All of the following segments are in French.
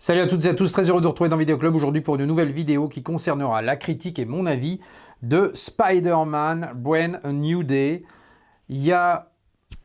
Salut à toutes et à tous, très heureux de vous retrouver dans Vidéo Club aujourd'hui pour une nouvelle vidéo qui concernera la critique et mon avis de Spider-Man Brand New Day. Il y a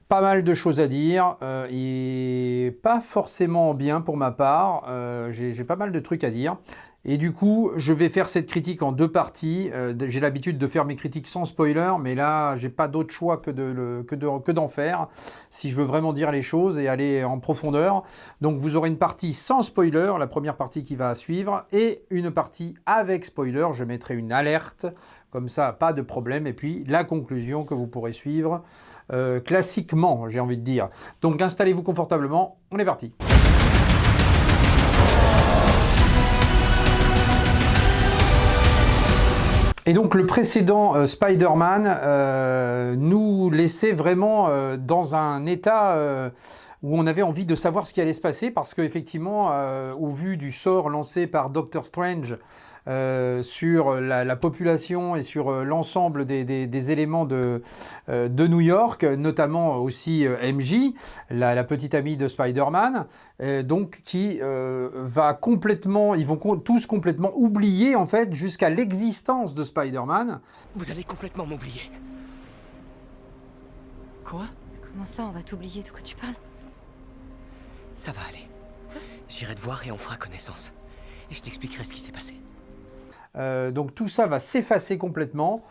pas mal de choses à dire et pas forcément bien pour ma part. J'ai pas mal de trucs à dire. Et du coup, je vais faire cette critique en deux parties. J'ai l'habitude de faire mes critiques sans spoiler, mais là, j'ai pas d'autre choix que d'en faire si je veux vraiment dire les choses et aller en profondeur. Donc, vous aurez une partie sans spoiler, la première partie qui va suivre, et une partie avec spoiler. Je mettrai une alerte, comme ça, pas de problème. Et puis, la conclusion que vous pourrez suivre classiquement, j'ai envie de dire. Donc, installez-vous confortablement. On est parti. Et donc le précédent Spider-Man nous laissait vraiment dans un état où on avait envie de savoir ce qui allait se passer parce qu'effectivement, au vu du sort lancé par Doctor Strange sur la population et sur l'ensemble des éléments de New York, notamment aussi MJ, la petite amie de Spider-Man, donc qui va complètement, ils vont tous complètement oublier en fait jusqu'à l'existence de Spider-Man. Vous allez complètement m'oublier. Quoi? Comment ça, on va t'oublier? De quoi tu parles? Ça va aller. J'irai te voir et on fera connaissance. Et je t'expliquerai ce qui s'est passé. Donc tout ça va s'effacer complètement.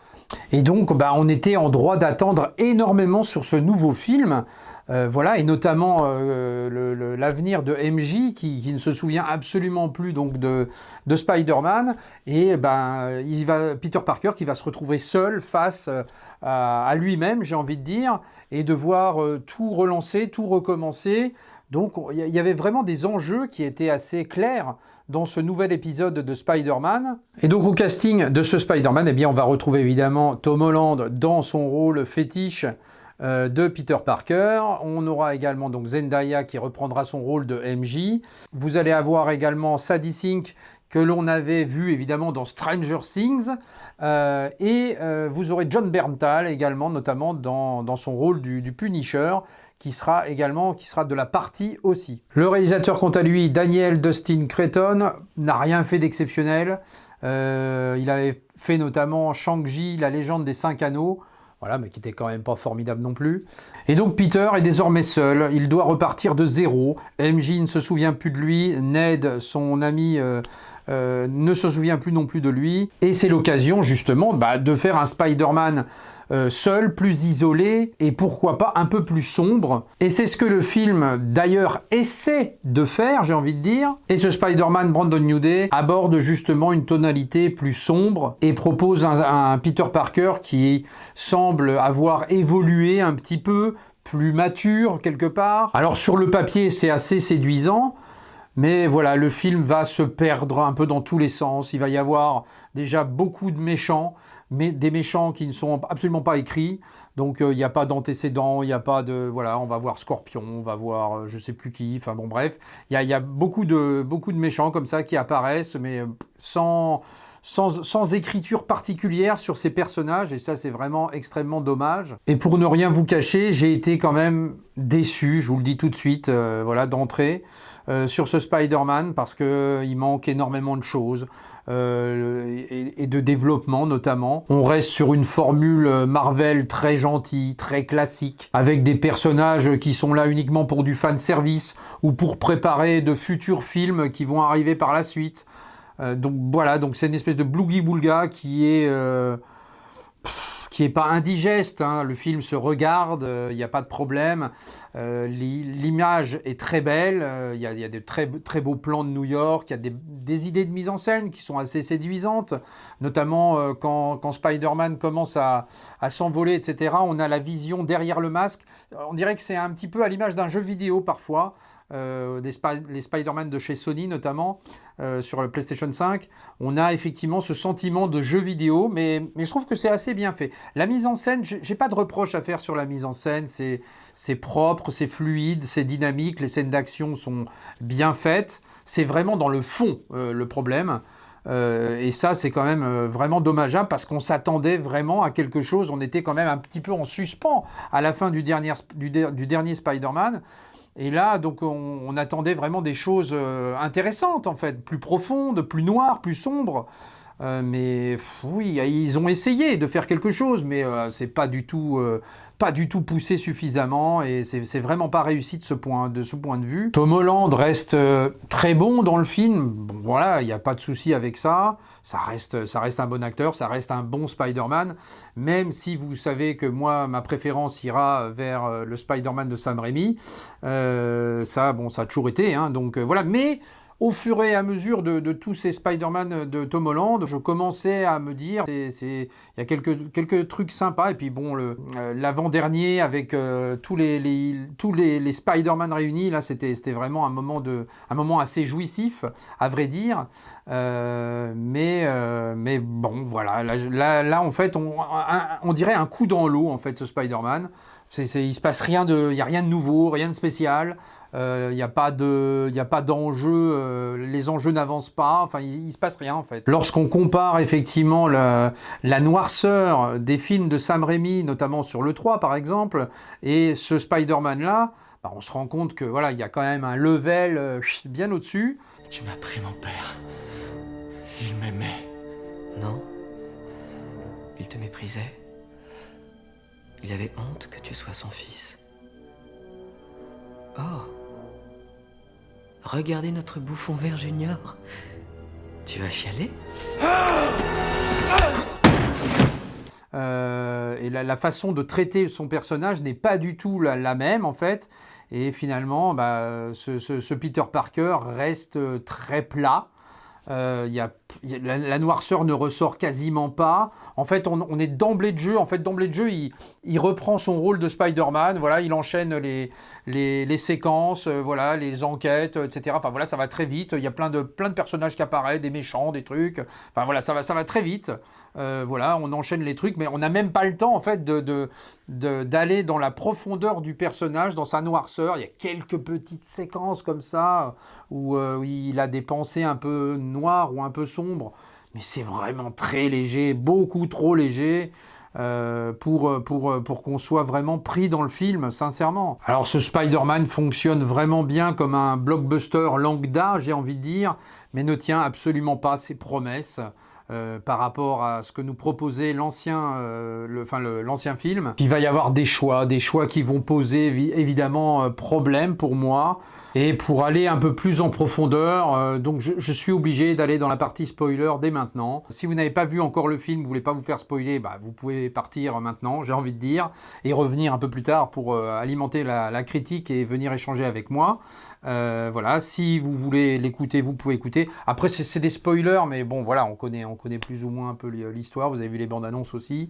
Et donc on était en droit d'attendre énormément sur ce nouveau film. Voilà, et notamment l'avenir de MJ qui ne se souvient absolument plus donc de Spider-Man. Et Peter Parker qui va se retrouver seul face à lui-même, j'ai envie de dire, et devoir tout relancer, tout recommencer. Donc il y avait vraiment des enjeux qui étaient assez clairs dans ce nouvel épisode de Spider-Man. Et donc au casting de ce Spider-Man, eh bien, on va retrouver évidemment Tom Holland dans son rôle fétiche de Peter Parker. On aura également donc Zendaya qui reprendra son rôle de MJ. Vous allez avoir également Sadie Sink que l'on avait vu évidemment dans Stranger Things. Vous aurez Jon Bernthal également, notamment dans son rôle du Punisher, qui sera de la partie aussi. Le réalisateur, quant à lui, Daniel Dustin Cretton, n'a rien fait d'exceptionnel. Il avait fait notamment Shang-Chi, la légende des 5 anneaux, voilà, mais qui était quand même pas formidable non plus. Et donc Peter est désormais seul, il doit repartir de zéro. MJ ne se souvient plus de lui, Ned, son ami, ne se souvient plus non plus de lui. Et c'est l'occasion justement de faire un Spider-Man seul, plus isolé et pourquoi pas un peu plus sombre. Et c'est ce que le film d'ailleurs essaie de faire, j'ai envie de dire. Et ce Spider-Man Brand New Day aborde justement une tonalité plus sombre et propose un Peter Parker qui semble avoir évolué un petit peu, plus mature quelque part. Alors sur le papier c'est assez séduisant, mais voilà, le film va se perdre un peu dans tous les sens. Il va y avoir déjà beaucoup de méchants, mais des méchants qui ne sont absolument pas écrits. Donc il n'y a pas d'antécédents, il n'y a pas de... Voilà, on va voir Scorpion, on va voir je sais plus qui, enfin bon bref. Il y a beaucoup de méchants comme ça qui apparaissent, mais sans écriture particulière sur ces personnages, et ça c'est vraiment extrêmement dommage. Et pour ne rien vous cacher, j'ai été quand même déçu, je vous le dis tout de suite, voilà, d'entrée, sur ce Spider-Man, parce qu'il manque énormément de choses, et de développement notamment. On reste sur une formule Marvel très gentille, très classique, avec des personnages qui sont là uniquement pour du fan-service, ou pour préparer de futurs films qui vont arriver par la suite. Donc voilà, donc c'est une espèce de blougi-boulga qui est pas indigeste, hein. Le film se regarde, il n'y a pas de problème, l'image est très belle, il y a de très, très beaux plans de New York, il y a des idées de mise en scène qui sont assez séduisantes, notamment quand Spider-Man commence à s'envoler, etc. On a la vision derrière le masque, on dirait que c'est un petit peu à l'image d'un jeu vidéo parfois, les Spider-Man de chez Sony notamment, sur le PlayStation 5, on a effectivement ce sentiment de jeu vidéo, mais je trouve que c'est assez bien fait. La mise en scène, j'ai pas de reproche à faire sur la mise en scène, c'est propre, c'est fluide, c'est dynamique, les scènes d'action sont bien faites, c'est vraiment dans le fond le problème. Et ça, c'est quand même vraiment dommageable parce qu'on s'attendait vraiment à quelque chose. On était quand même un petit peu en suspens à la fin du dernier Spider-Man. Et là, donc, on attendait vraiment des choses intéressantes, en fait, plus profondes, plus noires, plus sombres. Mais oui, ils ont essayé de faire quelque chose, mais c'est pas du tout poussé suffisamment et c'est vraiment pas réussi de ce point de vue. Tom Holland reste très bon dans le film. Bon, voilà, il n'y a pas de souci avec ça. Ça reste un bon acteur, ça reste un bon Spider-Man, même si vous savez que moi, ma préférence ira vers le Spider-Man de Sam Raimi. Ça a toujours été, hein, donc voilà. Mais au fur et à mesure de tous ces Spider-Man de Tom Holland, je commençais à me dire, il y a quelques trucs sympas. Et puis bon, l'avant-dernier avec tous les Spider-Man réunis, là, c'était vraiment un moment assez jouissif, à vrai dire. Mais bon, voilà. Là, en fait, on dirait un coup dans l'eau, en fait, ce Spider-Man. Il se passe rien il n'y a rien de nouveau, rien de spécial. Il n'y a pas d'enjeu, les enjeux n'avancent pas, enfin il se passe rien en fait. Lorsqu'on compare effectivement la noirceur des films de Sam Raimi, notamment sur le 3 par exemple, et ce Spider-Man là, bah, on se rend compte que voilà, il y a quand même un level bien au-dessus. Tu m'as pris mon père. Il m'aimait. Non. Il te méprisait. Il avait honte que tu sois son fils. Oh. Regardez notre bouffon vert junior. Tu vas chialer ? Et la façon de traiter son personnage n'est pas du tout la même en fait. Et finalement, bah, ce Peter Parker reste très plat. La noirceur ne ressort quasiment pas. En fait, on est d'emblée de jeu. En fait, d'emblée de jeu, il reprend son rôle de Spider-Man. Voilà, il enchaîne les séquences, voilà, les enquêtes, etc. Enfin voilà, ça va très vite. Il y a plein de personnages qui apparaissent, des méchants, des trucs. Enfin voilà, ça va très vite. Voilà, on enchaîne les trucs, mais on n'a même pas le temps en fait d'aller dans la profondeur du personnage, dans sa noirceur. Il y a quelques petites séquences comme ça où il a des pensées un peu noires ou un peu sombres, mais c'est vraiment très léger, beaucoup trop léger. Pour qu'on soit vraiment pris dans le film, sincèrement. Alors ce Spider-Man fonctionne vraiment bien comme un blockbuster lambda, j'ai envie de dire, mais ne tient absolument pas ses promesses. Par rapport à ce que nous proposait l'ancien film. Il va y avoir des choix qui vont poser évidemment problème pour moi. Et pour aller un peu plus en profondeur, donc je suis obligé d'aller dans la partie spoiler dès maintenant. Si vous n'avez pas vu encore le film, vous voulez pas vous faire spoiler, bah, vous pouvez partir maintenant, j'ai envie de dire, et revenir un peu plus tard pour alimenter la critique et venir échanger avec moi. Voilà, si vous voulez l'écouter, vous pouvez écouter. Après, c'est des spoilers, mais bon, voilà, on connaît plus ou moins un peu l'histoire. Vous avez vu les bandes annonces aussi.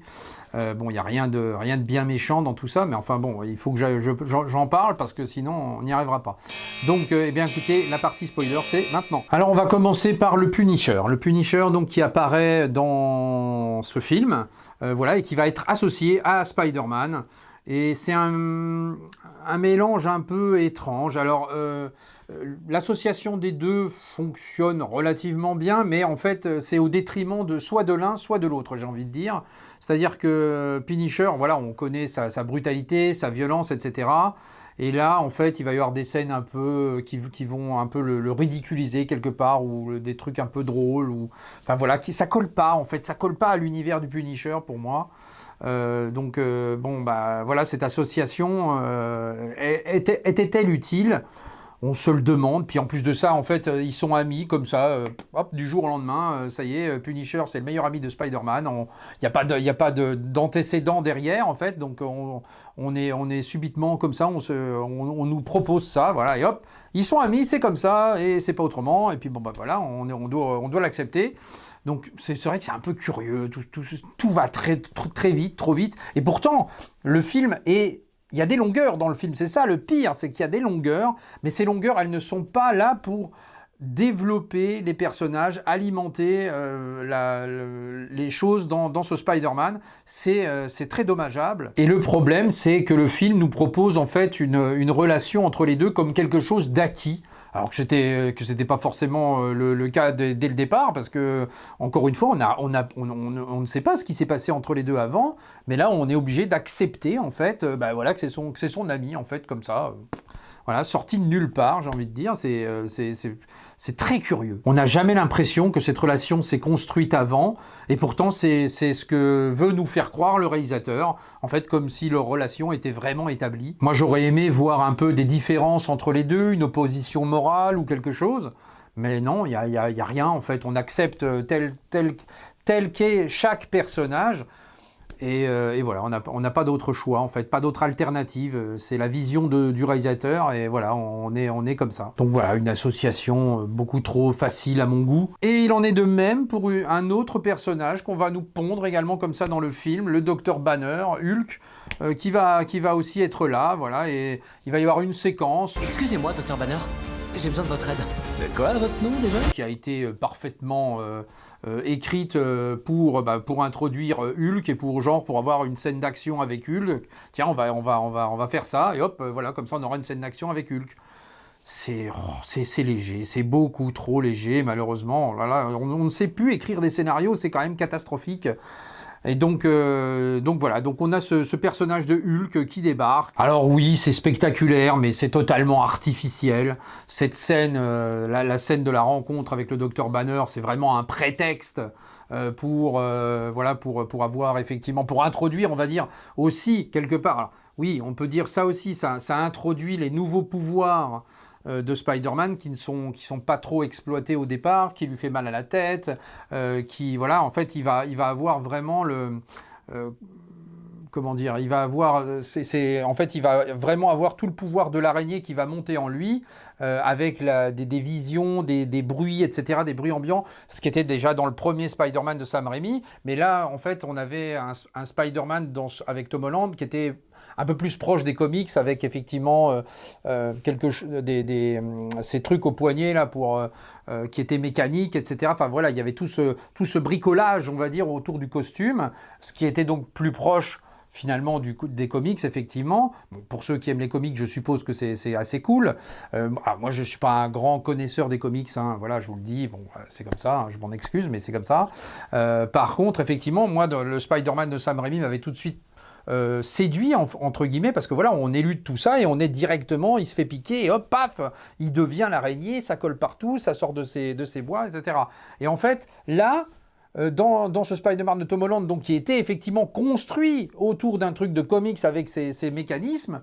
Bon, il n'y a rien de bien méchant dans tout ça, mais enfin bon, il faut que j'en parle parce que sinon, on n'y arrivera pas. Donc, eh bien, écoutez, la partie spoiler, c'est maintenant. Alors, on va commencer par le Punisher. Le Punisher, donc, qui apparaît dans ce film, voilà, et qui va être associé à Spider-Man. Et c'est un mélange un peu étrange. Alors, l'association des deux fonctionne relativement bien, mais en fait, c'est au détriment de soit de l'un, soit de l'autre, j'ai envie de dire. C'est-à-dire que Punisher, voilà, on connaît sa brutalité, sa violence, etc. Et là, en fait, il va y avoir des scènes un peu qui vont un peu le ridiculiser quelque part, ou des trucs un peu drôles, ou enfin voilà, ça colle pas en fait, ça colle pas à l'univers du Punisher pour moi. Donc bon bah voilà, cette association était-elle utile? On se le demande. Puis en plus de ça, en fait, ils sont amis comme ça, hop, du jour au lendemain, ça y est, Punisher, c'est le meilleur ami de Spider-Man. Il n'y a pas d'antécédent derrière, en fait. Donc on est subitement comme ça, on nous propose ça, voilà, et hop, ils sont amis, c'est comme ça, et c'est pas autrement. Et puis bon bah voilà, on doit l'accepter. Donc c'est vrai que c'est un peu curieux, tout va très vite, trop vite. Et pourtant, le film est... Il y a des longueurs dans le film, c'est ça le pire, c'est qu'il y a des longueurs, mais ces longueurs, elles ne sont pas là pour développer les personnages, alimenter les choses dans ce Spider-Man. C'est très dommageable. Et le problème, c'est que le film nous propose en fait une relation entre les deux comme quelque chose d'acquis. Alors que c'était pas forcément le cas dès le départ, parce que encore une fois, on ne sait pas ce qui s'est passé entre les deux avant, mais là on est obligé d'accepter en fait, bah voilà, que c'est son ami en fait, comme ça. Voilà, sorti de nulle part, j'ai envie de dire. C'est très curieux. On n'a jamais l'impression que cette relation s'est construite avant, et pourtant c'est ce que veut nous faire croire le réalisateur, en fait, comme si leur relation était vraiment établie. Moi, j'aurais aimé voir un peu des différences entre les deux, une opposition morale ou quelque chose, mais non, il y a rien, en fait. On accepte tel qu'est chaque personnage, et voilà, on n'a pas d'autre choix, en fait, pas d'autre alternative. C'est la vision du réalisateur, et voilà, on est comme ça. Donc voilà, une association beaucoup trop facile à mon goût. Et il en est de même pour un autre personnage qu'on va nous pondre également comme ça dans le film, le Dr Banner, Hulk, qui va aussi être là, voilà, et il va y avoir une séquence. Excusez-moi, Dr Banner, j'ai besoin de votre aide. C'est quoi votre nom déjà? Qui a été parfaitement écrite pour introduire Hulk et pour avoir une scène d'action avec Hulk. Tiens, on va faire ça, et hop, voilà, comme ça on aura une scène d'action avec Hulk. C'est léger, c'est beaucoup trop léger, malheureusement. On ne sait plus écrire des scénarios, c'est quand même catastrophique. Et donc voilà, donc on a ce personnage de Hulk qui débarque. Alors oui, c'est spectaculaire, mais c'est totalement artificiel. Cette scène, la scène de la rencontre avec le Dr Banner, c'est vraiment un prétexte pour avoir effectivement, pour introduire, on va dire, aussi quelque part. Alors, oui, on peut dire ça aussi, ça introduit les nouveaux pouvoirs de Spider-Man qui sont pas trop exploités au départ, qui lui fait mal à la tête, voilà, en fait, il va avoir vraiment comment dire, il va avoir, en fait, il va vraiment avoir tout le pouvoir de l'araignée qui va monter en lui, avec des visions, des bruits, etc., des bruits ambiants, ce qui était déjà dans le premier Spider-Man de Sam Raimi, mais là, en fait, on avait un Spider-Man avec Tom Holland qui était un peu plus proche des comics, avec effectivement ces trucs au poignet là qui étaient mécaniques, etc. Enfin voilà, il y avait tout ce bricolage, on va dire, autour du costume, ce qui était donc plus proche finalement des comics, effectivement. Bon, pour ceux qui aiment les comics, je suppose que c'est assez cool. Moi, je ne suis pas un grand connaisseur des comics, hein, voilà, je vous le dis, bon, c'est comme ça, hein, je m'en excuse, mais c'est comme ça. Par contre, effectivement, moi, le Spider-Man de Sam Raimi m'avait tout de suite séduit entre guillemets, parce que voilà, on élude tout ça et on est directement, il se fait piquer et hop, paf, il devient l'araignée, ça colle partout, ça sort de ses bois, etc. Et en fait, là, dans ce Spider-Man de Tom Holland, donc, qui était effectivement construit autour d'un truc de comics avec ses mécanismes,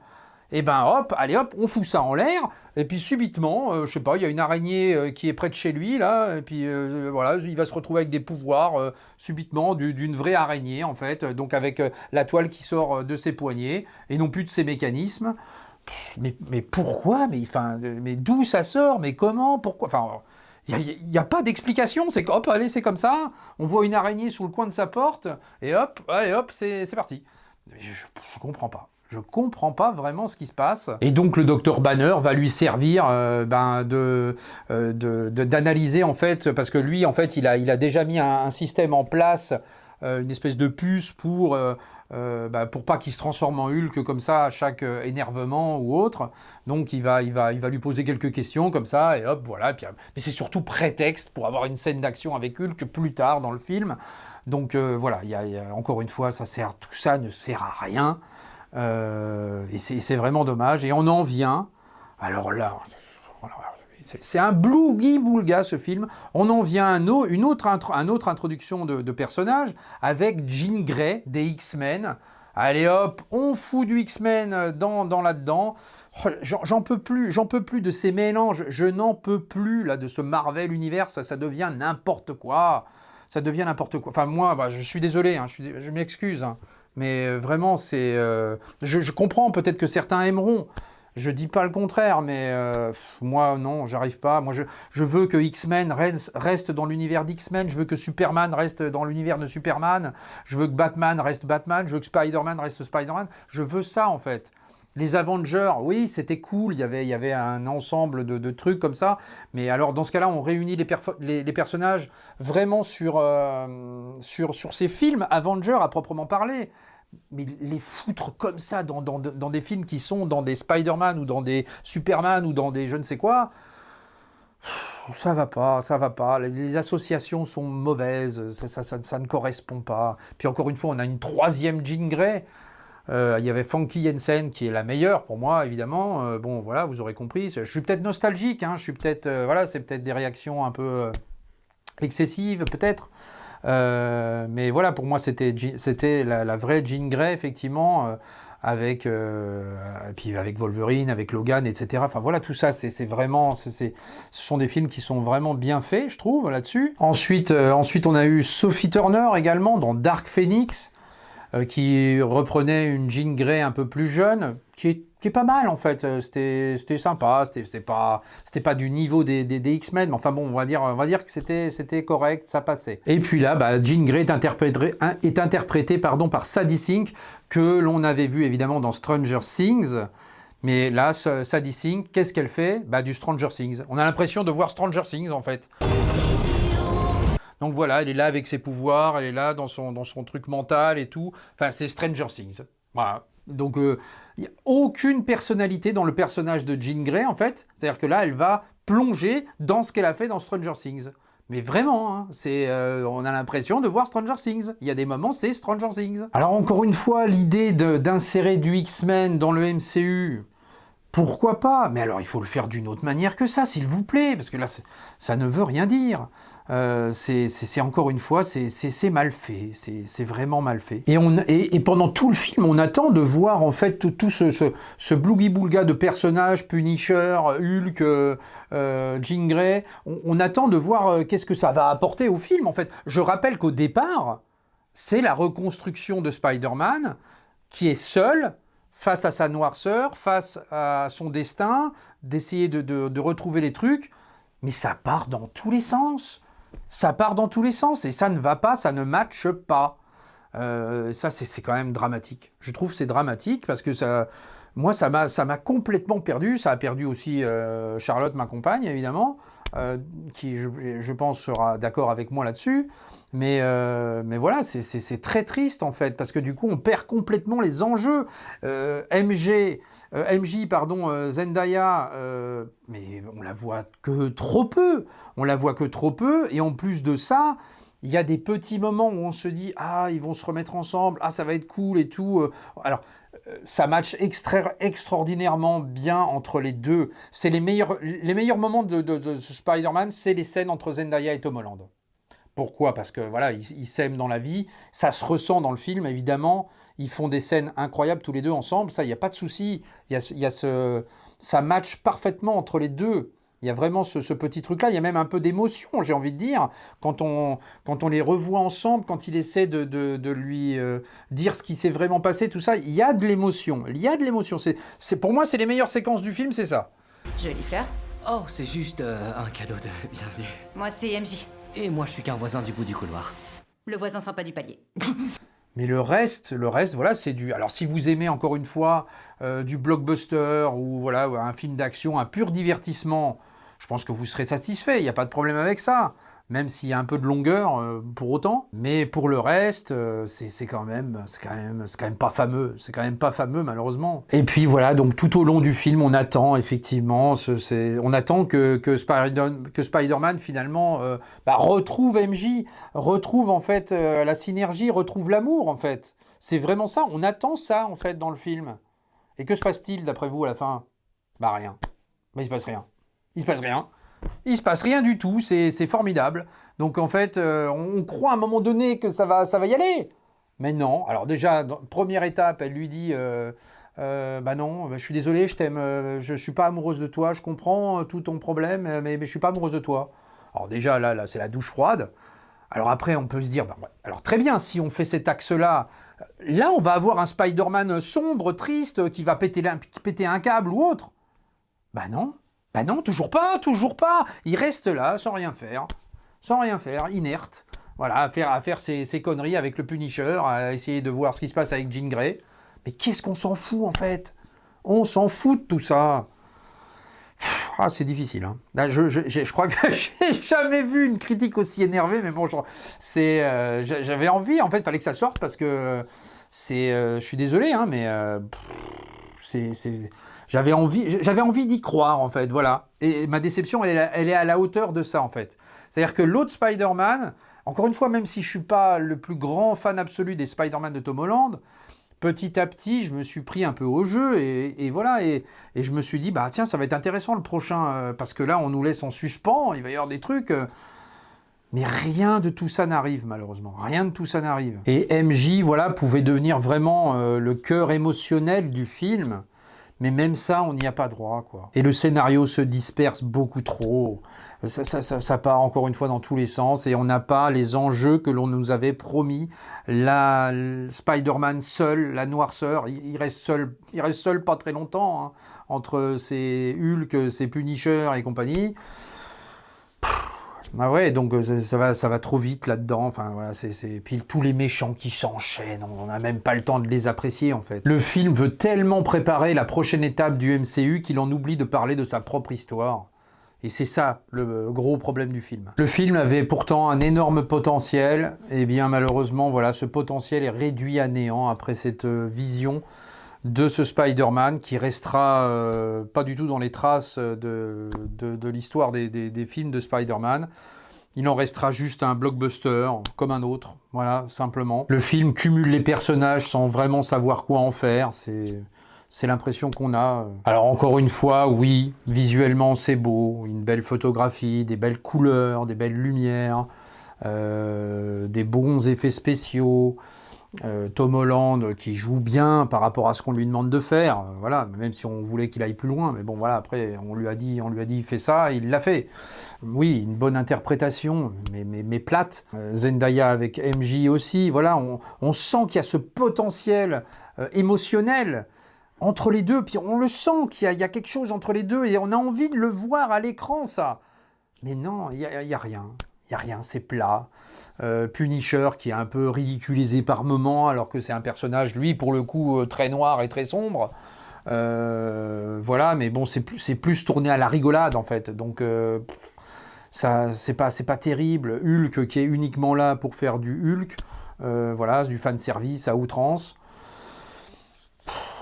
et ben hop, allez hop, on fout ça en l'air, et puis subitement, je sais pas, il y a une araignée qui est près de chez lui, là, et puis voilà, il va se retrouver avec des pouvoirs subitement d'une vraie araignée, en fait, donc avec la toile qui sort de ses poignets, et non plus de ses mécanismes. Mais pourquoi? Mais d'où ça sort? Mais comment? Pourquoi? Enfin, il n'y a pas d'explication, c'est hop, allez, c'est comme ça, on voit une araignée sous le coin de sa porte, et hop, allez hop, c'est parti. Je comprends pas. Je comprends pas vraiment ce qui se passe. Et donc le Dr Banner va lui servir d'analyser, en fait, parce que lui, en fait, il a déjà mis un système en place, une espèce de puce pour pas qu'il se transforme en Hulk comme ça à chaque énervement ou autre. Donc il va lui poser quelques questions comme ça, et hop, voilà. Puis, mais c'est surtout prétexte pour avoir une scène d'action avec Hulk plus tard dans le film. Donc voilà, encore une fois, tout ça ne sert à rien. Et c'est vraiment dommage, et on en vient, alors là, c'est un blougi-boulga ce film, on en vient à une autre introduction de personnages, avec Jean Grey des X-Men. Allez hop, on fout du X-Men dans là-dedans. J'en peux plus de ces mélanges, je n'en peux plus là de ce Marvel univers, ça devient n'importe quoi. Ça devient n'importe quoi. Enfin moi, je suis désolé, hein, je m'excuse, hein. Mais vraiment, je comprends peut-être que certains aimeront. Je dis pas le contraire, mais moi, non, j'arrive pas. Moi, je veux que X-Men reste dans l'univers d'X-Men. Je veux que Superman reste dans l'univers de Superman. Je veux que Batman reste Batman. Je veux que Spider-Man reste Spider-Man. Je veux ça, en fait. Les Avengers, oui, c'était cool, il y avait un ensemble de trucs comme ça, mais alors dans ce cas-là, on réunit les personnages vraiment sur ces films Avengers à proprement parler. Mais les foutre comme ça dans des films qui sont dans des Spider-Man ou dans des Superman ou dans des je ne sais quoi, ça va pas. Les associations sont mauvaises, ça ne correspond pas. Puis encore une fois, on a une troisième Jean Grey. Il y avait Famke Janssen qui est la meilleure pour moi, évidemment. Bon, voilà, vous aurez compris. Je suis peut-être nostalgique, hein, je suis peut-être, voilà, c'est peut-être des réactions un peu excessives, peut-être. Mais voilà, pour moi, c'était la vraie Jean Grey, effectivement, et puis avec Wolverine, avec Logan, etc. Enfin voilà, tout ça, c'est vraiment, ce sont des films qui sont vraiment bien faits, je trouve, là-dessus. Ensuite, on a eu Sophie Turner également dans Dark Phoenix, qui reprenait une Jean Grey un peu plus jeune, qui est pas mal en fait. C'était sympa, c'était pas du niveau des X-Men, mais enfin bon, on va dire que c'était correct, ça passait. Et puis là, Jean Grey est interprétée par Sadie Sink, que l'on avait vu évidemment dans Stranger Things. Mais là, Sadie Sink, qu'est-ce qu'elle fait? Du Stranger Things. On a l'impression de voir Stranger Things en fait. Donc voilà, elle est là avec ses pouvoirs, elle est là dans son truc mental et tout. Enfin, c'est Stranger Things. Voilà. Donc, il n'y a aucune personnalité dans le personnage de Jean Grey, en fait. C'est-à-dire que là, elle va plonger dans ce qu'elle a fait dans Stranger Things. Mais vraiment, hein, on a l'impression de voir Stranger Things. Il y a des moments, c'est Stranger Things. Alors, encore une fois, l'idée d'insérer du X-Men dans le MCU... Pourquoi pas? Mais alors, il faut le faire d'une autre manière que ça, s'il vous plaît, parce que là, ça ne veut rien dire. C'est encore une fois, c'est mal fait, c'est vraiment mal fait. Et pendant tout le film, on attend de voir en fait tout ce blougi-boulga de personnages, Punisher, Hulk, Jean Grey. On attend de voir qu'est-ce que ça va apporter au film en fait. Je rappelle qu'au départ, c'est la reconstruction de Spider-Man qui est seul face à sa noirceur, face à son destin, d'essayer de retrouver les trucs, mais ça part dans tous les sens. Ça part dans tous les sens et ça ne va pas, ça ne matche pas. Ça, c'est quand même dramatique. Je trouve que c'est dramatique parce que moi, ça m'a complètement perdu. Ça a perdu aussi Charlotte, ma compagne, évidemment, qui, je pense, sera d'accord avec moi là-dessus. Mais voilà, c'est très triste en fait, parce que du coup, on perd complètement les enjeux. Zendaya, mais on la voit que trop peu. On la voit que trop peu, et en plus de ça, il y a des petits moments où on se dit « Ah, ils vont se remettre ensemble, ah, ça va être cool et tout. » Alors, ça match extraordinairement bien entre les deux. C'est les meilleurs moments de Spider-Man, c'est les scènes entre Zendaya et Tom Holland. Pourquoi? Parce que voilà, ils s'aiment dans la vie, ça se ressent dans le film, évidemment. Ils font des scènes incroyables tous les deux ensemble, ça, il n'y a pas de souci. Ça match parfaitement entre les deux. Il y a vraiment ce petit truc-là, il y a même un peu d'émotion, j'ai envie de dire, quand on les revoit ensemble, quand il essaie de lui dire ce qui s'est vraiment passé, tout ça, il y a de l'émotion. Il y a de l'émotion. Pour moi, c'est les meilleures séquences du film, c'est ça. Jolie fleur. Oh, c'est juste un cadeau de bienvenue. Moi, c'est MJ. Et moi, je suis qu'un voisin du bout du couloir. Le voisin sympa du palier. Mais le reste, voilà, c'est du... Alors, si vous aimez, encore une fois, du blockbuster ou voilà, un film d'action, un pur divertissement, je pense que vous serez satisfait, il n'y a pas de problème avec ça. Même s'il y a un peu de longueur pour autant. Mais pour le reste, c'est quand même pas fameux. C'est quand même pas fameux, malheureusement. Et puis voilà, donc tout au long du film, on attend effectivement, on attend que Spider-Man finalement retrouve MJ, retrouve en fait la synergie, retrouve l'amour en fait. C'est vraiment ça, on attend ça en fait dans le film. Et que se passe-t-il d'après vous à la fin? Rien. Mais il se passe rien. Il se passe rien. Il se passe rien du tout, c'est formidable. Donc en fait, on croit à un moment donné que ça va y aller. Mais non. Alors déjà, première étape, elle lui dit non, je suis désolé, je t'aime, je suis pas amoureuse de toi, je comprends tout ton problème, mais je suis pas amoureuse de toi. Alors déjà, là c'est la douche froide. Alors après, on peut se dire, alors très bien, si on fait cet axe-là, là on va avoir un Spider-Man sombre, triste, qui va péter un câble ou autre. Non. Non, toujours pas. Il reste là, sans rien faire, inerte. Voilà, à faire ses conneries avec le Punisher, à essayer de voir ce qui se passe avec Jean Grey. Mais qu'est-ce qu'on s'en fout, en fait? On s'en fout de tout ça. Ah, c'est difficile. Hein. Là, je crois que j'ai jamais vu une critique aussi énervée, mais bon, j'avais envie, en fait, il fallait que ça sorte, parce que je suis désolé, hein, mais j'avais envie d'y croire, en fait, voilà. Et ma déception, elle est à la hauteur de ça, en fait. C'est-à-dire que l'autre Spider-Man, encore une fois, même si je ne suis pas le plus grand fan absolu des Spider-Man de Tom Holland, petit à petit, je me suis pris un peu au jeu et voilà, et je me suis dit, bah tiens, ça va être intéressant le prochain, parce que là, on nous laisse en suspens, il va y avoir des trucs, mais rien de tout ça n'arrive, malheureusement. Rien de tout ça n'arrive. Et MJ, voilà, pouvait devenir vraiment le cœur émotionnel du film, mais même ça, on n'y a pas droit, quoi. Et le scénario se disperse beaucoup trop. Ça part encore une fois dans tous les sens et on n'a pas les enjeux que l'on nous avait promis. Spider-Man seul, la noirceur, il reste seul pas très longtemps, hein, entre ses Hulk, ses Punisher et compagnie. Ah ouais, donc ça va trop vite là-dedans. Enfin, voilà, Puis tous les méchants qui s'enchaînent, on n'a même pas le temps de les apprécier en fait. Le film veut tellement préparer la prochaine étape du MCU qu'il en oublie de parler de sa propre histoire. Et c'est ça le gros problème du film. Le film avait pourtant un énorme potentiel, et bien malheureusement, voilà, ce potentiel est réduit à néant après cette vision de ce Spider-Man qui restera pas du tout dans les traces de l'histoire des films de Spider-Man. Il en restera juste un blockbuster comme un autre, voilà, simplement. Le film cumule les personnages sans vraiment savoir quoi en faire, c'est l'impression qu'on a. Alors encore une fois, oui, visuellement c'est beau, une belle photographie, des belles couleurs, des belles lumières, des bons effets spéciaux. Tom Holland qui joue bien par rapport à ce qu'on lui demande de faire, voilà, même si on voulait qu'il aille plus loin, mais bon voilà, après on lui a dit fais ça, et il l'a fait. Oui, une bonne interprétation, mais plate. Zendaya avec MJ aussi, voilà, on sent qu'il y a ce potentiel émotionnel entre les deux, puis on le sent qu'il y a quelque chose entre les deux, et on a envie de le voir à l'écran, ça. Mais non, il y a rien. Il n'y a rien, c'est plat. Punisher qui est un peu ridiculisé par moments, alors que c'est un personnage, lui, pour le coup, très noir et très sombre. Voilà, mais bon, c'est plus tourné à la rigolade, en fait. Donc, ça, c'est pas terrible. Hulk qui est uniquement là pour faire du Hulk. Voilà, du fanservice à outrance.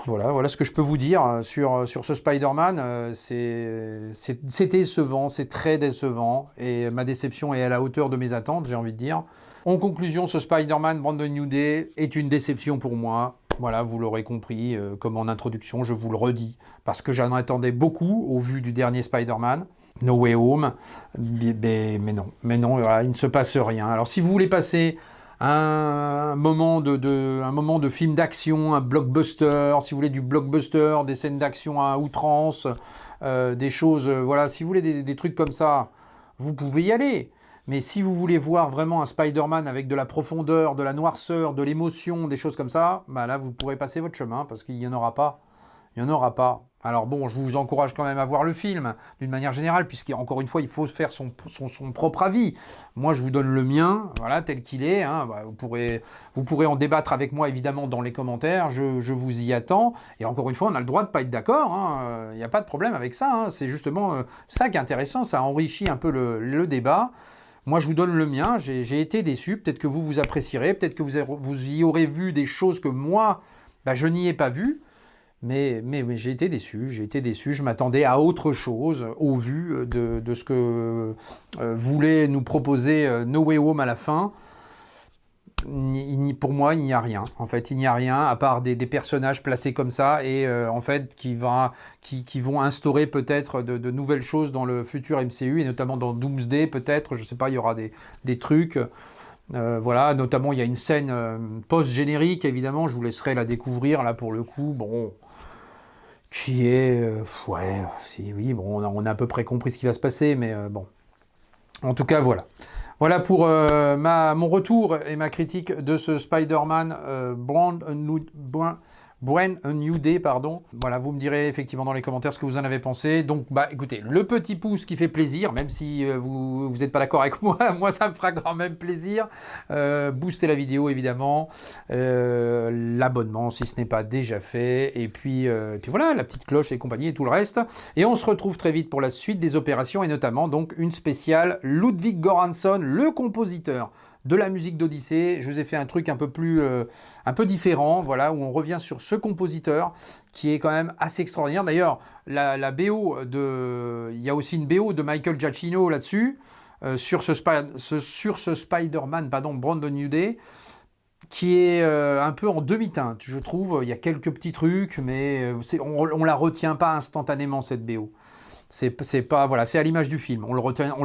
Voilà ce que je peux vous dire sur ce Spider-Man. C'est décevant, c'est très décevant. Et ma déception est à la hauteur de mes attentes, j'ai envie de dire. En conclusion, ce Spider-Man Brand New Day est une déception pour moi. Voilà, vous l'aurez compris, comme en introduction, je vous le redis. Parce que j'en attendais beaucoup au vu du dernier Spider-Man, No Way Home. Mais non, voilà, il ne se passe rien. Alors si vous voulez passer un moment de film d'action, un blockbuster, si vous voulez du blockbuster, des scènes d'action à outrance, des choses, voilà, si vous voulez des trucs comme ça, vous pouvez y aller. Mais si vous voulez voir vraiment un Spider-Man avec de la profondeur, de la noirceur, de l'émotion, des choses comme ça, bah là vous pourrez passer votre chemin parce qu'il n'y en aura pas. Il n'y en aura pas. Alors bon, je vous encourage quand même à voir le film, d'une manière générale, puisqu'encore une fois, il faut faire son propre avis. Moi, je vous donne le mien, voilà, tel qu'il est. Hein. Bah, vous pourrez en débattre avec moi, évidemment, dans les commentaires. Je vous y attends. Et encore une fois, on a le droit de ne pas être d'accord. Hein. Il n'y a pas de problème avec ça. Hein. C'est justement ça qui est intéressant. Ça enrichit un peu le débat. Moi, je vous donne le mien. J'ai été déçu. Peut-être que vous apprécierez. Peut-être que vous y aurez vu des choses que moi, bah, je n'y ai pas vues. Mais j'ai été déçu, je m'attendais à autre chose au vu de ce que voulait nous proposer No Way Home à la fin. Pour moi, il n'y a rien. En fait, il n'y a rien à part des personnages placés comme ça et en fait qui vont instaurer peut-être de nouvelles choses dans le futur MCU et notamment dans Doomsday peut-être, je ne sais pas, il y aura des trucs. Voilà, notamment il y a une scène post-générique, évidemment, je vous laisserai la découvrir là pour le coup, bon, qui est, on a à peu près compris ce qui va se passer, mais bon, en tout cas voilà. Voilà pour mon retour et ma critique de ce Spider-Man Brand New Day, pardon. Voilà, vous me direz effectivement dans les commentaires ce que vous en avez pensé. Donc, bah écoutez, le petit pouce qui fait plaisir, même si vous n'êtes pas d'accord avec moi, moi ça me fera quand même plaisir. Boostez la vidéo évidemment, l'abonnement si ce n'est pas déjà fait, et puis voilà, la petite cloche et compagnie et tout le reste. Et on se retrouve très vite pour la suite des opérations et notamment donc une spéciale Ludwig Göransson, le compositeur de la musique d'Odyssée. Je vous ai fait un truc un peu différent, voilà, où on revient sur ce compositeur qui est quand même assez extraordinaire. D'ailleurs, la BO il y a aussi une BO de Michael Giacchino là-dessus, sur ce Spider-Man, Brand New Day. qui est un peu en demi-teinte, je trouve. Il y a quelques petits trucs, mais on la retient pas instantanément, cette BO. C'est pas, voilà, c'est à l'image du film, on le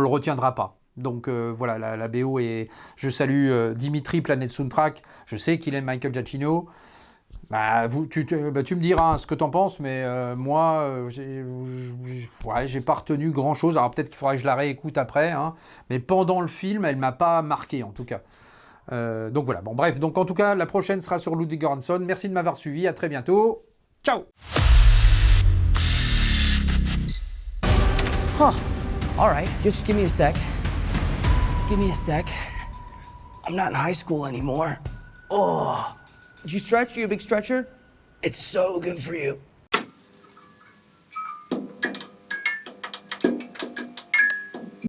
retiendra pas. Donc voilà, la BO est... Je salue Dimitri, Planet Soundtrack, je sais qu'il aime Michael Giacchino. Bah, tu me diras ce que t'en penses, mais moi, j'ai pas retenu grand-chose. Alors peut-être qu'il faudrait que je la réécoute après, hein, mais pendant le film, elle m'a pas marqué, en tout cas. Donc voilà, bon bref, donc en tout cas, la prochaine sera sur Ludwig Göransson. Merci de m'avoir suivi, à très bientôt. Ciao. Huh. All right, just give me a sec. Give me a sec. I'm not in high school anymore. Oh. Did you stretch? You a big stretcher? It's so good for you.